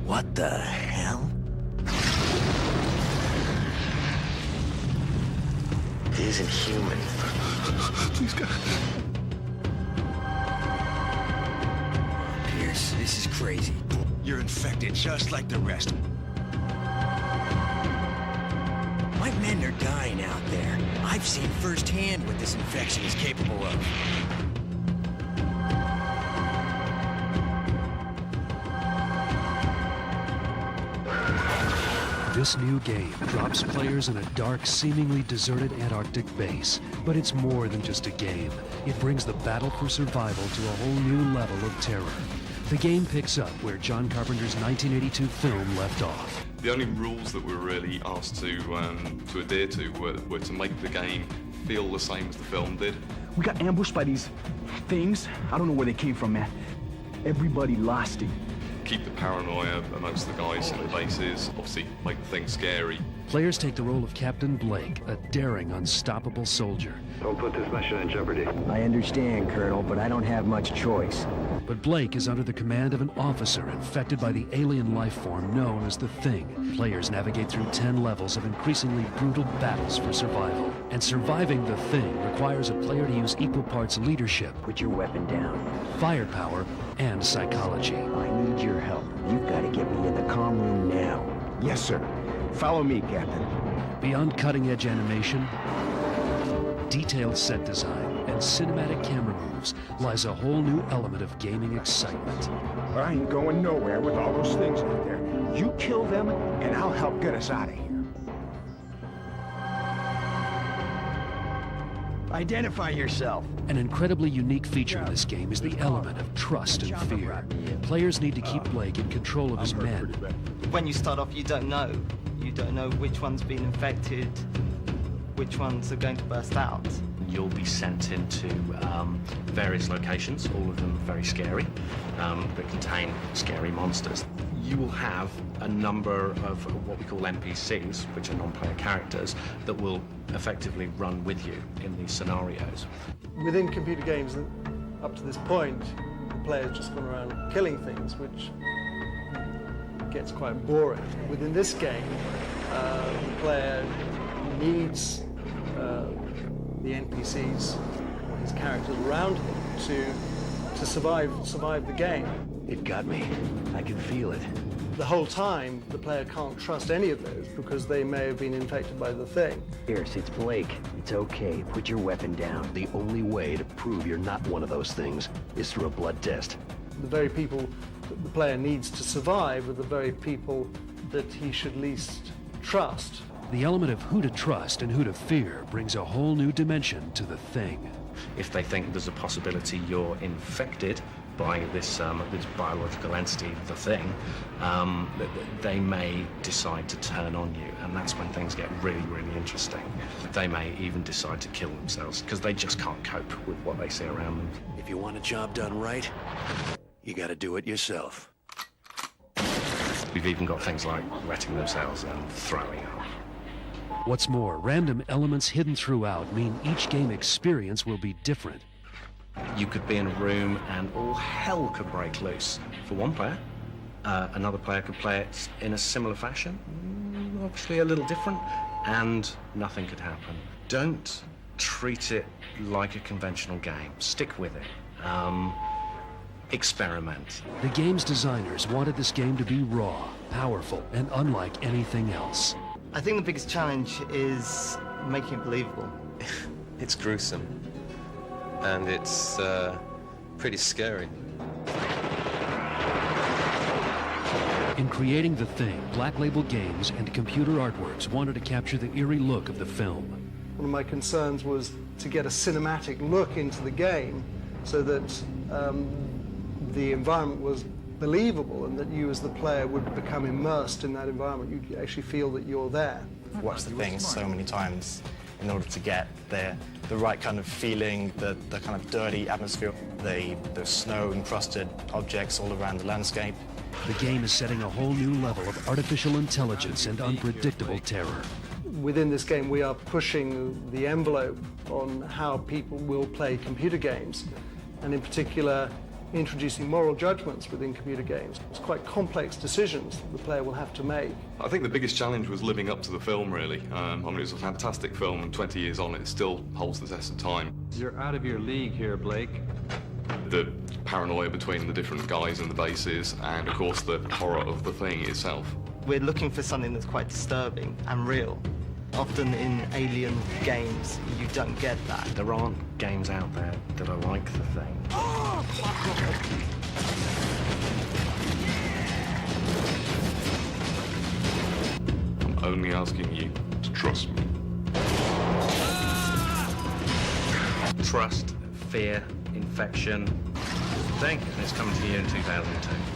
What the hell? It isn't human. Please, God. Pierce, this is crazy. You're infected just like the rest. My men are dying out there. I've seen firsthand what this infection is capable of. This new game drops players in a dark, seemingly deserted Antarctic base. But it's more than just a game. It brings the battle for survival to a whole new level of terror. The game picks up where John Carpenter's 1982 film left off. The only rules that we were really asked to adhere to were to make the game feel the same as the film did. We got ambushed by these things. I don't know where they came from, man. Everybody lost it. Keep the paranoia amongst the guys in the bases, obviously make the thing scary. Players take the role of Captain Blake, a daring, unstoppable soldier. Don't put this mission in jeopardy. I understand, Colonel, but I don't have much choice. But Blake is under the command of an officer infected by the alien life form known as the Thing. Players navigate through 10 levels of increasingly brutal battles for survival. And surviving the Thing requires a player to use equal parts leadership, Put your weapon down. firepower, and psychology. I need your help. You've got to get me in the comm room now. Yes, sir. Follow me, Captain. Beyond cutting-edge animation, detailed set design, and cinematic camera moves lies a whole new element of gaming excitement. I ain't going nowhere with all those things out there. You kill them, and I'll help get us out of here. Identify yourself. An incredibly unique feature of this game is the element of trust and fear. Players need to keep Blake in control of his men. When you start off, you don't know. You don't know which one's been infected, which ones are going to burst out. You'll be sent into various locations, all of them very scary, that contain scary monsters. You will have a number of what we call NPCs, which are non-player characters, that will effectively run with you in these scenarios. Within computer games, up to this point, the player's just gone around killing things, which gets quite boring. Within this game, the player needs the NPCs or his characters around him to survive the game. They've got me. I can feel it. The whole time, the player can't trust any of those because they may have been infected by the Thing. Pierce, it's Blake. It's okay. Put your weapon down. The only way to prove you're not one of those things is through a blood test. The very people that the player needs to survive are the very people that he should least trust. The element of who to trust and who to fear brings a whole new dimension to the Thing. If they think there's a possibility you're infected by this biological entity, the Thing, they may decide to turn on you, and that's when things get really, really interesting. They may even decide to kill themselves because they just can't cope with what they see around them. If you want a job done right, you gotta do it yourself. We've even got things like wetting themselves and throwing up. What's more, random elements hidden throughout mean each game experience will be different. You could be in a room and all hell could break loose for one player. Another player could play it in a similar fashion, obviously a little different, and nothing could happen. Don't treat it like a conventional game. Stick with it. Experiment. The game's designers wanted this game to be raw, powerful, and unlike anything else. I think the biggest challenge is making it believable. It's gruesome, and it's pretty scary. In creating The Thing, Black Label Games and Computer Artworks wanted to capture the eerie look of the film. One of my concerns was to get a cinematic look into the game so that the environment was believable and that you as the player would become immersed in that environment. You'd actually feel that you're there. Watched the thing so many times in order to get the right kind of feeling, the kind of dirty atmosphere, the snow-encrusted objects all around the landscape. The game is setting a whole new level of artificial intelligence and unpredictable terror. Within this game, we are pushing the envelope on how people will play computer games. And in particular, introducing moral judgments within computer games. It's quite complex decisions that the player will have to make. I think the biggest challenge was living up to the film, really. I mean, it was a fantastic film, and 20 years on, it still holds the test of time. You're out of your league here, Blake. The paranoia between the different guys in the bases, and of course the horror of the thing itself. We're looking for something that's quite disturbing and real. Often in alien games, you don't get that. There aren't games out there that are like the thing. I'm only asking you to trust me. Trust, fear, infection. Thing, and it's coming to you in 2002.